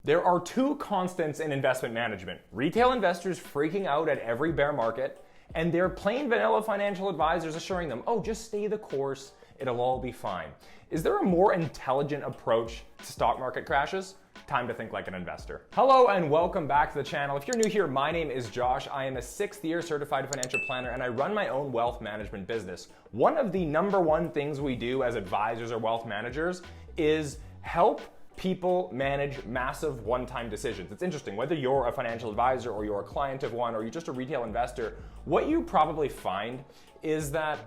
There are two constants in investment management: retail investors freaking out at every bear market, and their plain vanilla financial advisors assuring them, oh, just stay the course, it'll all be fine. Is there a more intelligent approach to stock market crashes? Time to think like an investor. Hello and welcome back to the channel. If you're new here, my name is Josh. I am a 6th-year certified financial planner and I run my own wealth management business. One of the number one things we do as advisors or wealth managers is help people manage massive one-time decisions. It's interesting, whether you're a financial advisor or you're a client of one or you're just a retail investor, what you probably find is that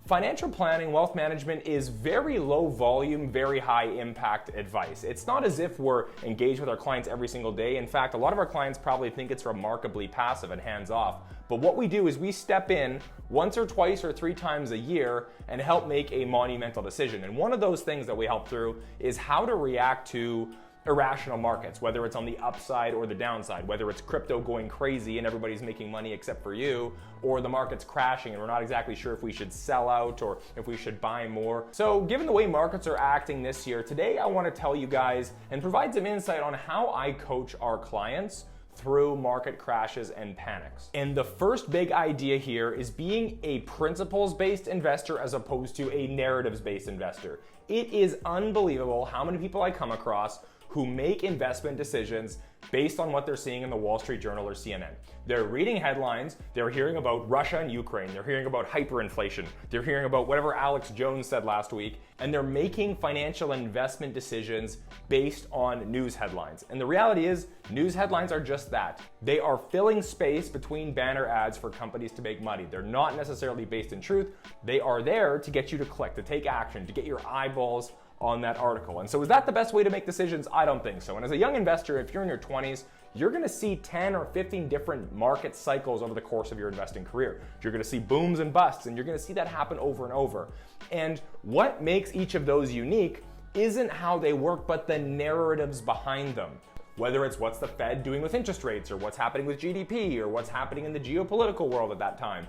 financial planning, wealth management is very low volume, very high impact advice. It's not as if we're engaged with our clients every single day. In fact, a lot of our clients probably think it's remarkably passive and hands off. But what we do is we step in once or twice or 3 times a year and help make a monumental decision. And one of those things that we help through is how to react to irrational markets, whether it's on the upside or the downside, whether it's crypto going crazy and everybody's making money except for you, or the market's crashing and we're not exactly sure if we should sell out or if we should buy more. So given the way markets are acting this year, today I want to tell you guys and provide some insight on how I coach our clients through market crashes and panics. And the first big idea here is being a principles-based investor as opposed to a narratives-based investor. It is unbelievable how many people I come across who make investment decisions based on what they're seeing in the Wall Street Journal or CNN. They're reading headlines, they're hearing about Russia and Ukraine, they're hearing about hyperinflation, they're hearing about whatever Alex Jones said last week, and they're making financial investment decisions based on news headlines. And the reality is, news headlines are just that. They are filling space between banner ads for companies to make money. They're not necessarily based in truth. They are there to get you to click, to take action, to get your eyeballs on that article. And so is that the best way to make decisions? I don't think so. And as a young investor, if you're in your 20s, you're gonna see 10 or 15 different market cycles over the course of your investing career. You're gonna see booms and busts, and you're gonna see that happen over and over. And what makes each of those unique isn't how they work, but the narratives behind them. Whether it's what's the Fed doing with interest rates, or what's happening with GDP, or what's happening in the geopolitical world at that time.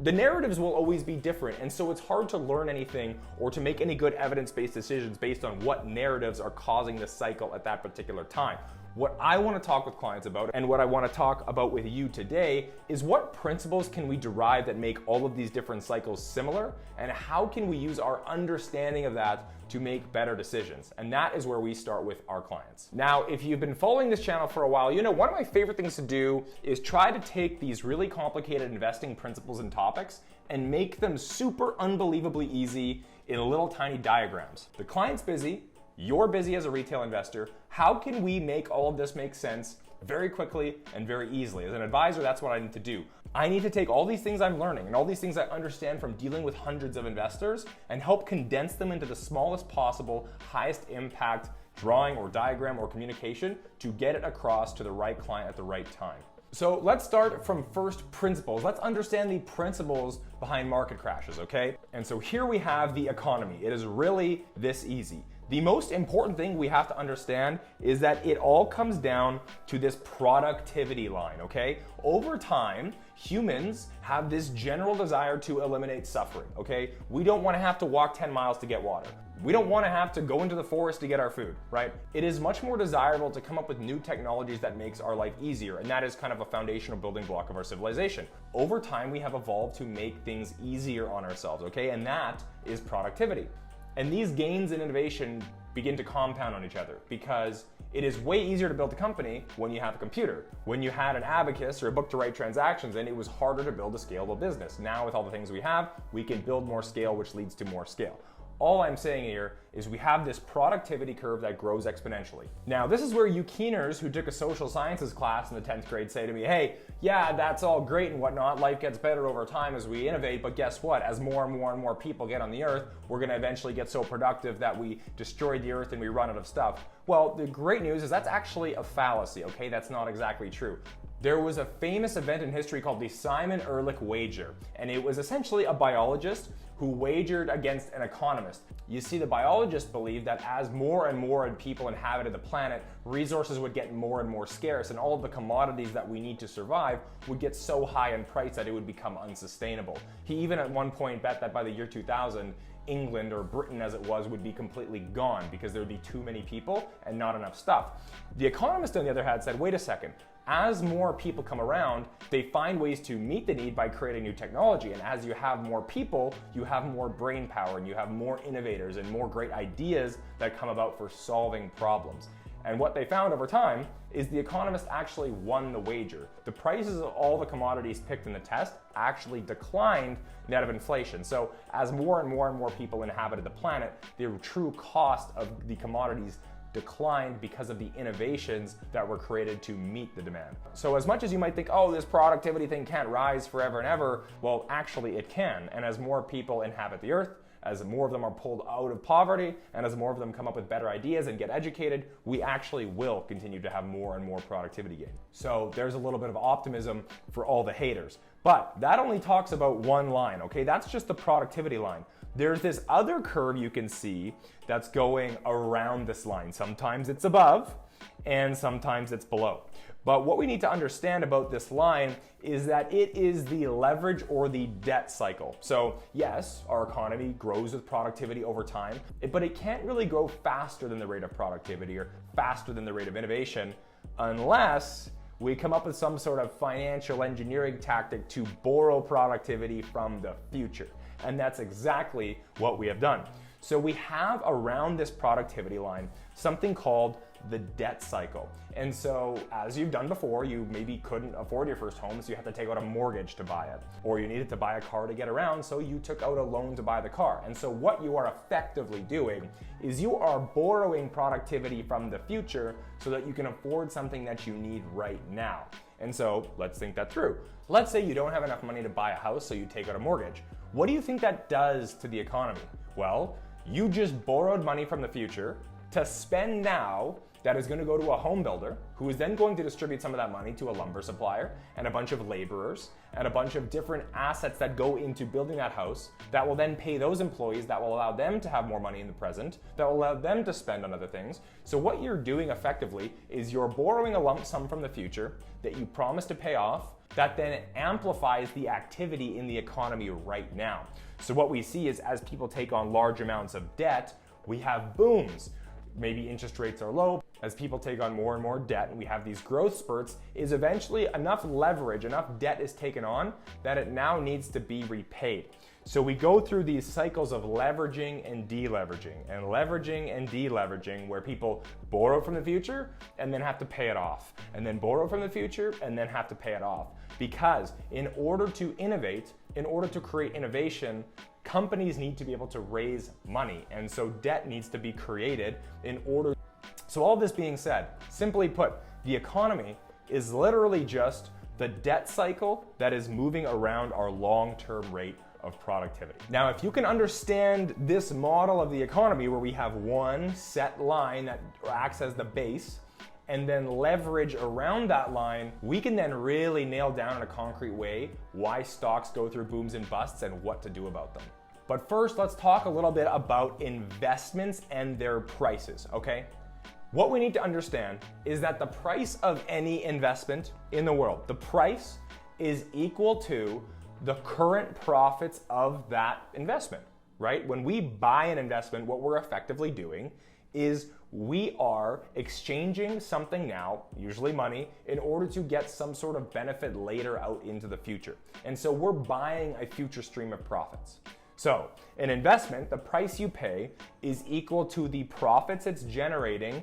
The narratives will always be different, and so it's hard to learn anything or to make any good evidence-based decisions based on what narratives are causing the cycle at that particular time. What I want to talk with clients about, and what I want to talk about with you today, is what principles can we derive that make all of these different cycles similar, and how can we use our understanding of that to make better decisions. And that is where we start with our clients. Now, if you've been following this channel for a while, you know one of my favorite things to do is try to take these really complicated investing principles and topics and make them super unbelievably easy in little tiny diagrams. The client's busy, you're busy as a retail investor. How can we make all of this make sense very quickly and very easily? As an advisor, that's what I need to do. I need to take all these things I'm learning and all these things I understand from dealing with hundreds of investors and help condense them into the smallest possible, highest impact drawing or diagram or communication to get it across to the right client at the right time. So let's start from first principles. Let's understand the principles behind market crashes, okay? And so here we have the economy. It is really this easy. The most important thing we have to understand is that it all comes down to this productivity line, okay? Over time, humans have this general desire to eliminate suffering, okay? We don't want to have to walk 10 miles to get water. We don't want to have to go into the forest to get our food, right? It is much more desirable to come up with new technologies that makes our life easier, and that is kind of a foundational building block of our civilization. Over time, we have evolved to make things easier on ourselves, okay? And that is productivity. And these gains in innovation begin to compound on each other because it is way easier to build a company when you have a computer. When you had an abacus or a book to write transactions in, it was harder to build a scalable business. Now with all the things we have, we can build more scale, which leads to more scale. All I'm saying here is we have this productivity curve that grows exponentially. Now, this is where you keeners who took a social sciences class in the 10th grade say to me, hey, yeah, that's all great and whatnot. Life gets better over time as we innovate, but guess what? As more and more and more people get on the earth, we're gonna eventually get so productive that we destroy the earth and we run out of stuff. Well, the great news is that's actually a fallacy, okay? That's not exactly true. There was a famous event in history called the Simon Ehrlich wager, and it was essentially a biologist who wagered against an economist. You see, the biologist believed that as more and more people inhabited the planet, resources would get more and more scarce, and all of the commodities that we need to survive would get so high in price that it would become unsustainable. He even at one point bet that by the year 2000, England or Britain as it was would be completely gone because there would be too many people and not enough stuff. The economist, on the other hand, said, wait a second. As more people come around, they find ways to meet the need by creating new technology. And as you have more people, you have more brain power and you have more innovators and more great ideas that come about for solving problems. And what they found over time is the economist actually won the wager. The prices of all the commodities picked in the test actually declined net of inflation. So as more and more people inhabited the planet, the true cost of the commodities declined because of the innovations that were created to meet the demand. So as much as you might think, oh, this productivity thing can't rise forever and ever, well, actually it can. And as more people inhabit the earth, as more of them are pulled out of poverty, and as more of them come up with better ideas and get educated, we actually will continue to have more and more productivity gain. So there's a little bit of optimism for all the haters. But that only talks about one line, okay? That's just the productivity line. There's this other curve you can see that's going around this line. Sometimes it's above and sometimes it's below. But what we need to understand about this line is that it is the leverage or the debt cycle. So yes, our economy grows with productivity over time, but it can't really grow faster than the rate of productivity or faster than the rate of innovation unless we come up with some sort of financial engineering tactic to borrow productivity from the future. And that's exactly what we have done. So we have around this productivity line something called the debt cycle. And so as you've done before, you maybe couldn't afford your first home, so you had to take out a mortgage to buy it. Or you needed to buy a car to get around, so you took out a loan to buy the car. And so what you are effectively doing is you are borrowing productivity from the future so that you can afford something that you need right now. And so let's think that through. Let's say you don't have enough money to buy a house, so you take out a mortgage. What do you think that does to the economy? Well, you just borrowed money from the future to spend now that is going to go to a home builder who is then going to distribute some of that money to a lumber supplier and a bunch of laborers and a bunch of different assets that go into building that house that will then pay those employees, that will allow them to have more money in the present, that will allow them to spend on other things. So what you're doing effectively is you're borrowing a lump sum from the future that you promise to pay off that then amplifies the activity in the economy right now. So what we see is as people take on large amounts of debt, we have booms. Maybe interest rates are low. As people take on more and more debt and we have these growth spurts, is eventually enough leverage, enough debt is taken on that it now needs to be repaid. So we go through these cycles of leveraging and deleveraging and leveraging and deleveraging where people borrow from the future and then have to pay it off, and then borrow from the future and then have to pay it off. Because in order to innovate, in order to create innovation, companies need to be able to raise money. And so debt needs to be created in order. So all this being said, simply put, the economy is literally just the debt cycle that is moving around our long-term rate of productivity. Now, if you can understand this model of the economy where we have one set line that acts as the base and then leverage around that line, we can then really nail down in a concrete way why stocks go through booms and busts and what to do about them. But first, let's talk a little bit about investments and their prices, okay? What we need to understand is that the price of any investment in the world, the price is equal to the current profits of that investment, right? When we buy an investment, what we're effectively doing is we are exchanging something now, usually money, in order to get some sort of benefit later out into the future. And so we're buying a future stream of profits. So an investment, the price you pay is equal to the profits it's generating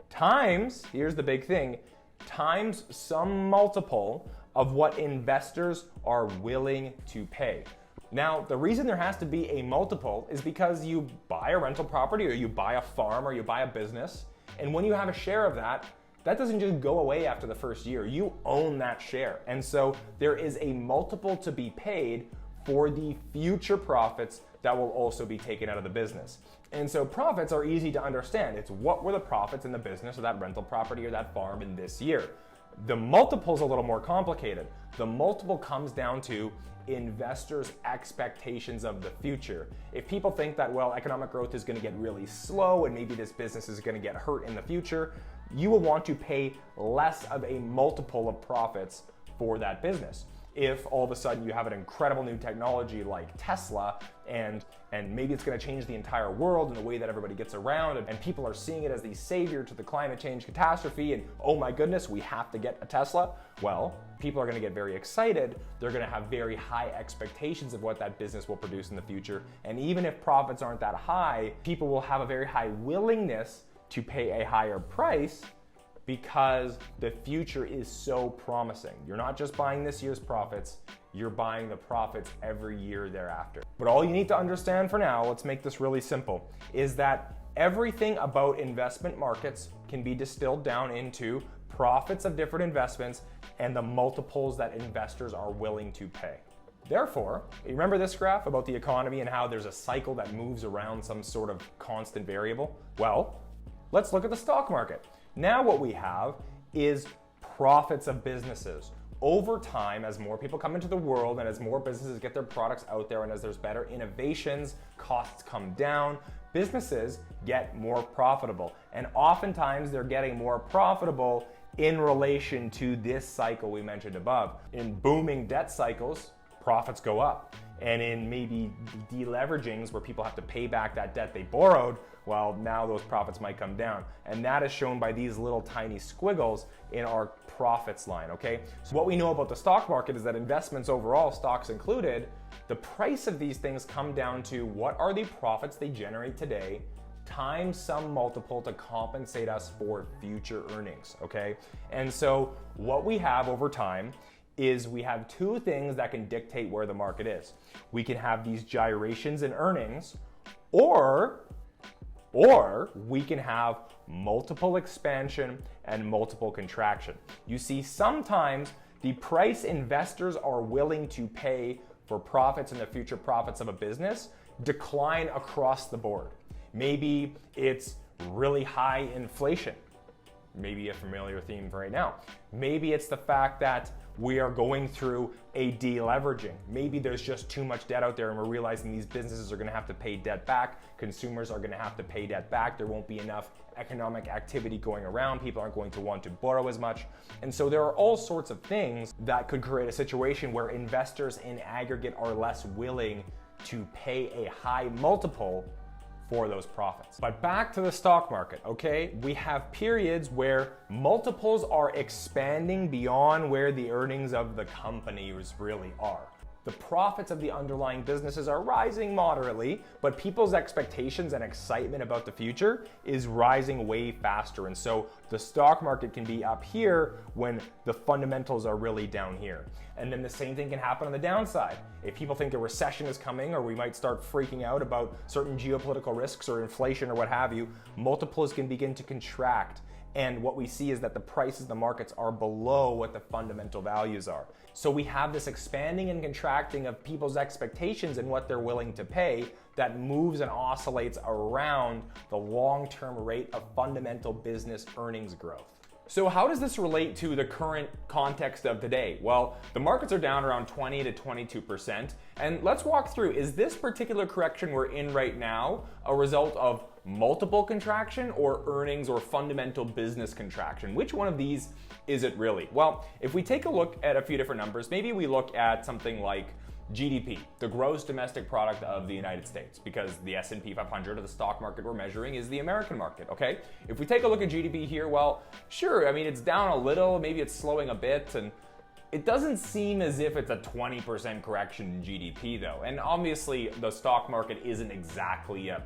times, here's the big thing, times some multiple of what investors are willing to pay. Now, the reason there has to be a multiple is because you buy a rental property or you buy a farm or you buy a business, and when you have a share of that, that doesn't just go away after the first year. You own that share. And so there is a multiple to be paid for the future profits that will also be taken out of the business. And so profits are easy to understand. It's what were the profits in the business of that rental property or that farm in this year. The multiple's a little more complicated. The multiple comes down to investors' expectations of the future. If people think that, well, economic growth is going to get really slow and maybe this business is going to get hurt in the future, you will want to pay less of a multiple of profits for that business. if all of a sudden you have an incredible new technology like Tesla and maybe it's going to change the entire world and the way that everybody gets around, and people are seeing it as the savior to the climate change catastrophe, and oh my goodness, we have to get a Tesla. Well, people are going to get very excited. They're going to have very high expectations of what that business will produce in the future. And even if profits aren't that high, people will have a very high willingness to pay a higher price because the future is so promising. You're not just buying this year's profits, you're buying the profits every year thereafter. But all you need to understand for now, let's make this really simple, is that everything about investment markets can be distilled down into profits of different investments and the multiples that investors are willing to pay. Therefore, you remember this graph about the economy and how there's a cycle that moves around some sort of constant variable? Well, let's look at the stock market. Now what we have is profits of businesses. Over time, as more people come into the world and as more businesses get their products out there and as there's better innovations, costs come down, businesses get more profitable. And oftentimes they're getting more profitable in relation to this cycle we mentioned above. In booming debt cycles, profits go up. And in maybe deleveragings where people have to pay back that debt they borrowed, well, now those profits might come down. And that is shown by these little tiny squiggles in our profits line, okay? So what we know about the stock market is that investments overall, stocks included, the price of these things come down to what are the profits they generate today times some multiple to compensate us for future earnings, okay? And so what we have over time is we have two things that can dictate where the market is. We can have these gyrations in earnings, or we can have multiple expansion and multiple contraction. You see, sometimes the price investors are willing to pay for profits and the future profits of a business decline across the board. Maybe it's really high inflation. Maybe a familiar theme right now. Maybe it's the fact that we are going through a deleveraging. Maybe there's just too much debt out there and we're realizing these businesses are gonna have to pay debt back. Consumers are gonna have to pay debt back. There won't be enough economic activity going around. People aren't going to want to borrow as much. And so there are all sorts of things that could create a situation where investors in aggregate are less willing to pay a high multiple for those profits. But back to the stock market, okay? We have periods where multiples are expanding beyond where the earnings of the companies really are. The profits of the underlying businesses are rising moderately, but people's expectations and excitement about the future is rising way faster. And so the stock market can be up here when the fundamentals are really down here. And then the same thing can happen on the downside. If people think a recession is coming, or we might start freaking out about certain geopolitical risks or inflation or what have you, multiples can begin to contract. And what we see is that the prices of the markets are below what the fundamental values are. So we have this expanding and contracting of people's expectations and what they're willing to pay that moves and oscillates around the long-term rate of fundamental business earnings growth. So how does this relate to the current context of today? Well, the markets are down around 20 to 22%. And let's walk through, is this particular correction we're in right now a result of multiple contraction or earnings or fundamental business contraction? Which one of these is it really? Well, if we take a look at a few different numbers, maybe we look at something like GDP, the gross domestic product of the United States, because the S&P 500 or the stock market we're measuring is the American market, okay? If we take a look at GDP here, well, sure, I mean, it's down a little, maybe it's slowing a bit, and it doesn't seem as if it's a 20% correction in GDP though. And obviously the stock market isn't exactly a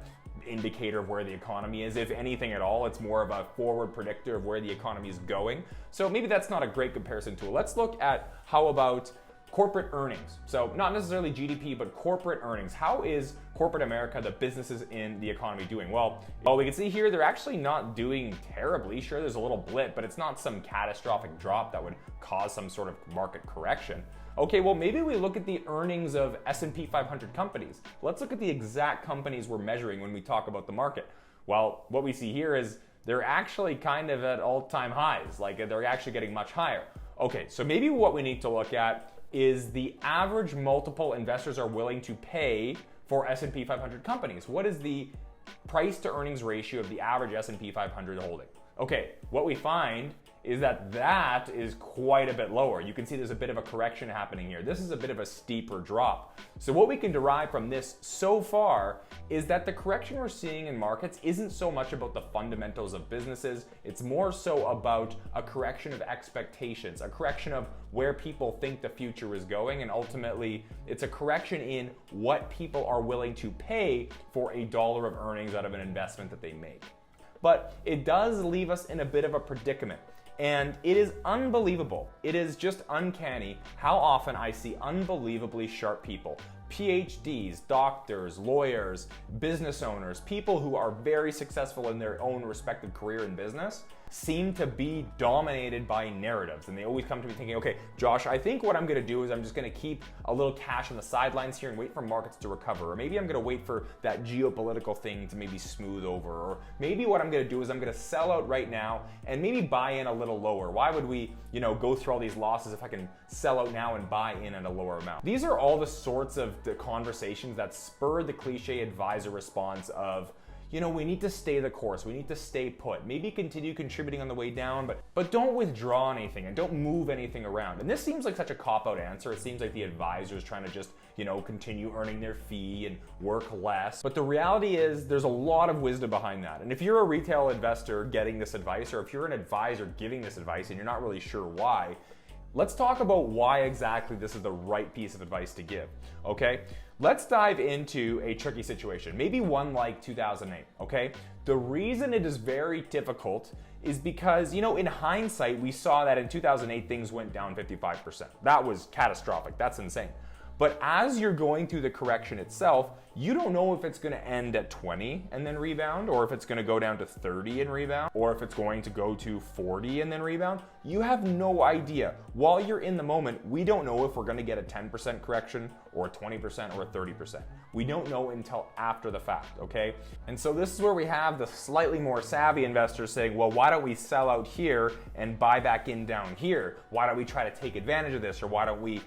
indicator of where the economy is. If anything at all, it's more of a forward predictor of where the economy is going. So maybe that's not a great comparison tool. Let's look at how about corporate earnings. So not necessarily GDP, but corporate earnings. How is corporate America, the businesses in the economy doing? Well, we can see here, they're actually not doing terribly. Sure, there's a little blip, but it's not some catastrophic drop that would cause some sort of market correction. Okay, well, maybe we look at the earnings of S&P 500 companies. Let's look at the exact companies we're measuring when we talk about the market. Well, what we see here is they're actually kind of at all-time highs. Like, they're actually getting much higher. Okay, so maybe what we need to look at is the average multiple investors are willing to pay for S&P 500 companies. What is the price to earnings ratio of the average S&P 500 holding? Okay, what we find is that that is quite a bit lower. You can see there's a bit of a correction happening here. This is a bit of a steeper drop. So what we can derive from this so far is that the correction we're seeing in markets isn't so much about the fundamentals of businesses, it's more so about a correction of expectations, a correction of where people think the future is going, and ultimately it's a correction in what people are willing to pay for a dollar of earnings out of an investment that they make. But it does leave us in a bit of a predicament. And it is unbelievable. It is just uncanny how often I see unbelievably sharp people, PhDs, doctors, lawyers, business owners, people who are very successful in their own respective career in business, seem to be dominated by narratives. And they always come to me thinking, okay, Josh, I think what I'm gonna do is I'm just gonna keep a little cash on the sidelines here and wait for markets to recover. Or maybe I'm gonna wait for that geopolitical thing to maybe smooth over. Or maybe what I'm gonna do is I'm gonna sell out right now and maybe buy in a little lower. Why would we, go through all these losses if I can sell out now and buy in at a lower amount? These are all the sorts of the conversations that spur the cliche advisor response of, we need to stay the course, we need to stay put, maybe continue contributing on the way down, but don't withdraw anything and don't move anything around. And this seems like such a cop-out answer. It seems like the advisor is trying to just, continue earning their fee and work less. But the reality is there's a lot of wisdom behind that. And if you're a retail investor getting this advice, or if you're an advisor giving this advice and you're not really sure why, let's talk about why exactly this is the right piece of advice to give, okay? Let's dive into a tricky situation, maybe one like 2008, okay? The reason it is very difficult is because, in hindsight, we saw that in 2008, things went down 55%. That was catastrophic, that's insane. But as you're going through the correction itself, you don't know if it's gonna end at 20 and then rebound, or if it's gonna go down to 30 and rebound, or if it's going to go to 40 and then rebound. You have no idea. While you're in the moment, we don't know if we're gonna get a 10% correction or a 20% or a 30%. We don't know until after the fact, okay? And so this is where we have the slightly more savvy investors saying, well, why don't we sell out here and buy back in down here? Why don't we try to take advantage of this? Or why don't we,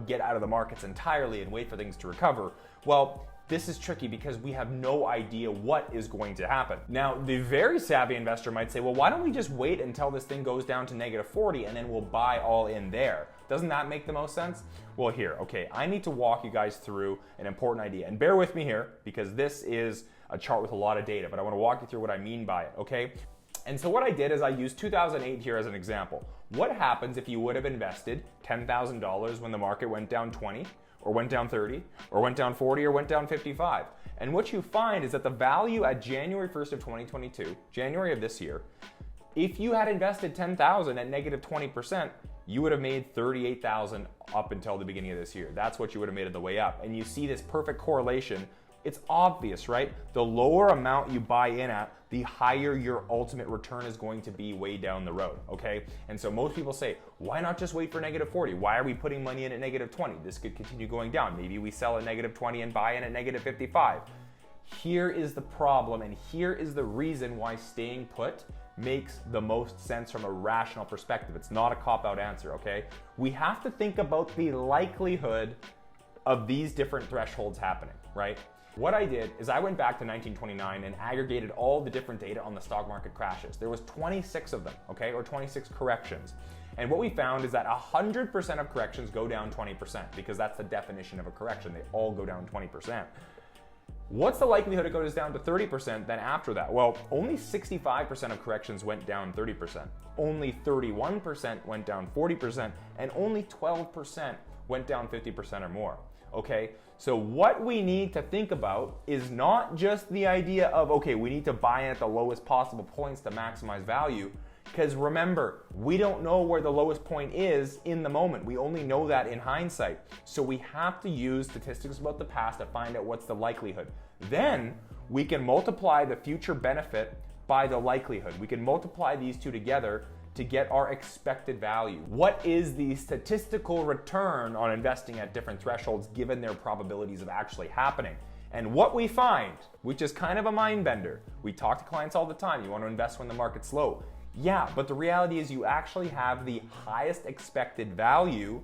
get out of the markets entirely and wait for things to recover? Well, this is tricky because we have no idea what is going to happen. Now, the very savvy investor might say, well, why don't we just wait until this thing goes down to -40 and then we'll buy all in there? Doesn't that make the most sense? Well, here, okay, I need to walk you guys through an important idea. And bear with me here because this is a chart with a lot of data, but I want to walk you through what I mean by it, okay? And so what I did is I used 2008 here as an example. What happens if you would have invested $10,000 when the market went down 20? Or went down 30, or went down 40, or went down 55. And what you find is that the value at January 1st of 2022, January of this year, if you had invested 10,000 at -20%, you would have made 38,000 up until the beginning of this year. That's what you would have made at the way up. And you see this perfect correlation. It's obvious, right? The lower amount you buy in at, the higher your ultimate return is going to be way down the road, okay? And so most people say, why not just wait for -40? Why are we putting money in at -20? This could continue going down. Maybe we sell at -20 and buy in at -55. Here is the problem, and here is the reason why staying put makes the most sense from a rational perspective. It's not a cop-out answer, okay? We have to think about the likelihood of these different thresholds happening, right? What I did is I went back to 1929 and aggregated all the different data on the stock market crashes. There was 26 of them, okay, or 26 corrections. And what we found is that 100% of corrections go down 20% because that's the definition of a correction. They all go down 20%. What's the likelihood it goes down to 30% then after that? Well, only 65% of corrections went down 30%. Only 31% went down 40%, and only 12% went down 50% or more. Okay, so what we need to think about is not just the idea of, okay, we need to buy in at the lowest possible points to maximize value, because remember, we don't know where the lowest point is in the moment. We only know that in hindsight. So we have to use statistics about the past to find out what's the likelihood. Then we can multiply the future benefit by the likelihood. We can multiply these two together to get our expected value. What is the statistical return on investing at different thresholds given their probabilities of actually happening? And what we find, which is kind of a mind bender, we talk to clients all the time, you want to invest when the market's low. Yeah, but the reality is you actually have the highest expected value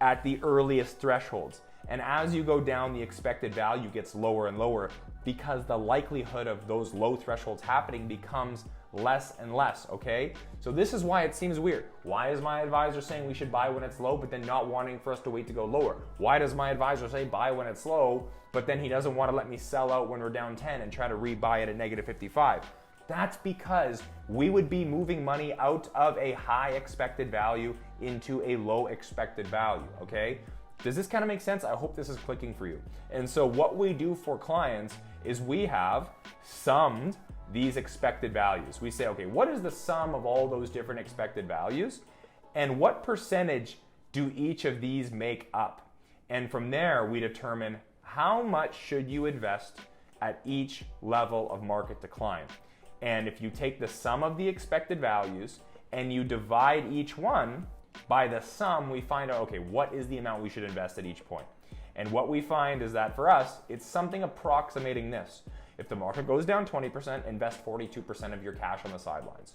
at the earliest thresholds. And as you go down, the expected value gets lower and lower because the likelihood of those low thresholds happening becomes less and less, okay? So this is why it seems weird. Why is my advisor saying we should buy when it's low, but then not wanting for us to wait to go lower? Why does my advisor say buy when it's low, but then he doesn't want to let me sell out when we're down 10 and try to rebuy it at negative 55? That's because we would be moving money out of a high expected value into a low expected value, okay? Does this kind of make sense? I hope this is clicking for you. And so what we do for clients is we have summed these expected values. We say, okay, what is the sum of all those different expected values? And what percentage do each of these make up? And from there, we determine how much should you invest at each level of market decline. And if you take the sum of the expected values and you divide each one by the sum, we find out, okay, what is the amount we should invest at each point? And what we find is that for us, it's something approximating this. If the market goes down 20%, invest 42% of your cash on the sidelines.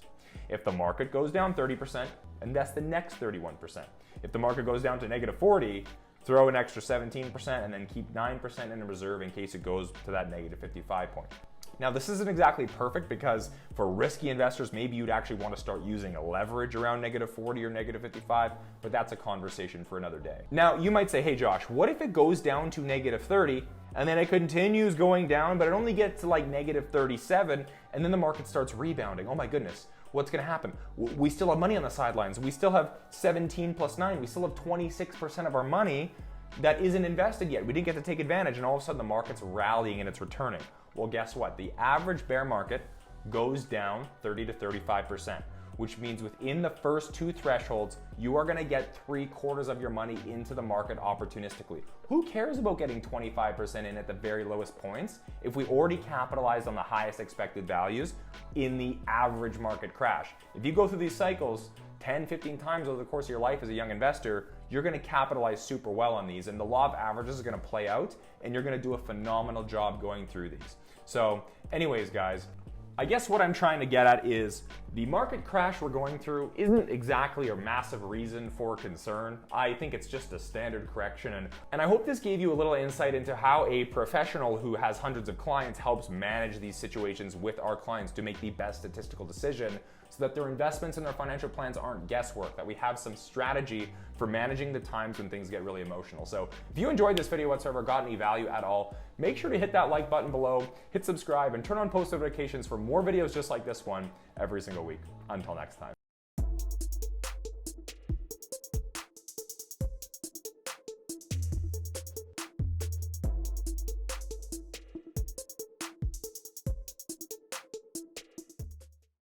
If the market goes down 30%, invest the next 31%. If the market goes down to negative 40, throw an extra 17% and then keep 9% in a reserve in case it goes to that negative 55 point. Now, this isn't exactly perfect because for risky investors, maybe you'd actually want to start using a leverage around negative 40 or negative 55, but that's a conversation for another day. Now, you might say, hey Josh, what if it goes down to negative 30 and then it continues going down, but it only gets to like negative 37 and then the market starts rebounding? Oh my goodness, what's going to happen? We still have money on the sidelines. We still have 17 plus 9. We still have 26% of our money that isn't invested yet. We didn't get to take advantage, and all of a sudden the market's rallying and it's returning. Well, guess what? The average bear market goes down 30 to 35%, which means within the first two thresholds, you are gonna get 3/4 of your money into the market opportunistically. Who cares about getting 25% in at the very lowest points if we already capitalized on the highest expected values in the average market crash? If you go through these cycles 10, 15 times over the course of your life as a young investor, you're gonna capitalize super well on these, and the law of averages is gonna play out, and you're gonna do a phenomenal job going through these. So anyways, guys, I guess what I'm trying to get at is the market crash we're going through isn't exactly a massive reason for concern. I think it's just a standard correction, and I hope this gave you a little insight into how a professional who has hundreds of clients helps manage these situations with our clients to make the best statistical decision so that their investments and their financial plans aren't guesswork, that we have some strategy for managing the times when things get really emotional. So if you enjoyed this video whatsoever, got any value at all, make sure to hit that like button below, hit subscribe, and turn on post notifications for more videos just like this one every single week. Until next time.